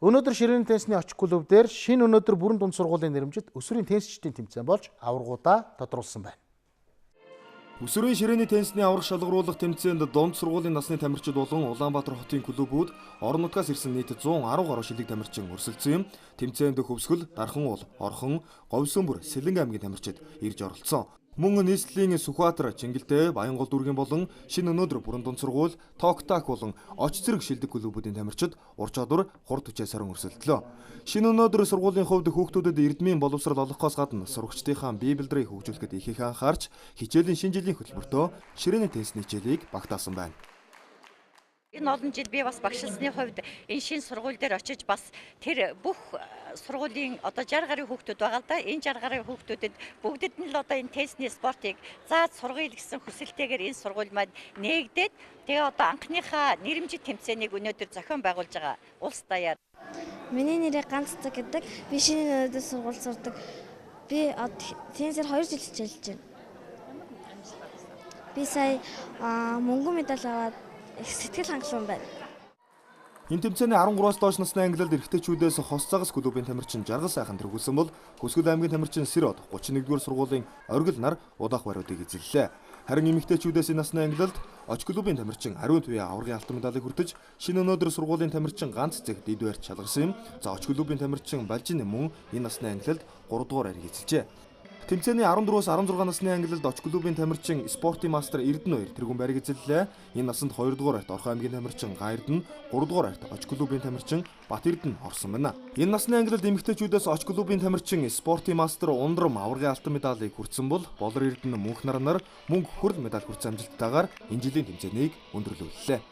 Өнөөдөр Ширээний теннисний очих клуб дээр шинэ өнөөдөр бүрэн дунд сургуулийн нэрэмжит өсвөрийн теннисчдийн тэмцээн болж аваргуудаа тодруулсан байна. Өсвөрийн Ширээний теннисний аварга шалгаруулах тэмцээнд дунд сургуулийн насны тамирчид болон Улаанбаатар хотын клубүүд орон нутгаас ирсэн нийт 110 гаруй шилэг тамирчин өрсөлдсөн юм. Тэмцээнд Хөвсгөл, Дархан уул, Орхон, Говьсөнбөр, Сэлэнг аймгийн тамирчид ирж оролцсон. Мөн нийслэлийн Сүхбаатар, Чингэлтэй, Баянгол дүүргийн болон шинэ өнөөдөр бүрэн дунд сургууль, Токтак болон Оч зэрэг шилдэг клубүүдийн тамирчид ур чадвар, хур түчээ саран өрсөлдлөө. Шинэ өнөөдөр сургуулийн хувьд хүүхдүүдэд эрдмийн боловсрал олгохоос гадна сурагчдынхаа бие бэлдрийг хөгжүүлэхэд их анхаарч хичээлийн шинэ жилийн хөтөлбөртөө Ширээний теннисний хичээлийг багтаасан байна. Энэ олон жил би бас багшилсны хувьд энэ шинэ сургууль дээр очиж бас тэр бүх сургуулийн одоо 60 гаруй хүүхдүүд байгаа л да. Энэ 60 гаруй хүүхдүүдэд бүгдэд нь л одоо энэ теннисний спортыг зааж сургая гэсэн хүсэлтэйгээр энэ сургууль маань нээгдээд тэгээ одоо анхныхаа нэрэмжит тэмцээнийг өнөөдөр зохион байгуулж байгаа улс даяар. Миний нэрээ Ганц цаг гэдэг. Би шинэ өнөөдөр сургууль сурдаг. Би теннисээр 2 жил хичээлж байна. Би сая мөнгөн медаль аваад сэтгэл хангалуун байна. Энэ тэмцээний 13-аас доош насны ангилалд эрэгтэйчүүдээс хос цагас клубын тамирчин Жаргал сайхан тэргүүлсэн бол Хөсгөл аймгийн тамирчин Сэрод 31-р сургуулийн оргил нар удаах бариудыг эзэллээ. Харин эмэгтэйчүүдээс энэ насны ангилалд Оч клубын тамирчин Ариун Туяа аваргын алтан медалийг хүртэж шинэ өнөөдөр сургуулийн тамирчин Ганц зэг дэд байрт шалгарсан юм. За Оч клубын тамирчин Балжин мөн энэ насны ангилалд 3 дугаар ариг эзэлжээ. Тэмцээний 14-өөс 16 насны ангилалд Оч клубын тамирчин Спортын мастер Эрдэнэ 2 тэргүүн байрыг эзэллээ. Энэ насанд 2 дугаар арт Орхон аймгийн тамирчин Гаердэн, 3 дугаар арт Оч клубын тамирчин Бат Эрдэнэ орсон байна. Энэ насны ангилалд эмэгтэйчүүдээс Оч клубын тамирчин Спортын мастер Ундрам аваргын алтан медалийг хүртсэн бол Болор Эрдэнэ мөнх нар мөнгө хүрэл медаль хүртсэн амжилттайгаар энэ жилийн тэмцээнийг өндөрлүүллээ.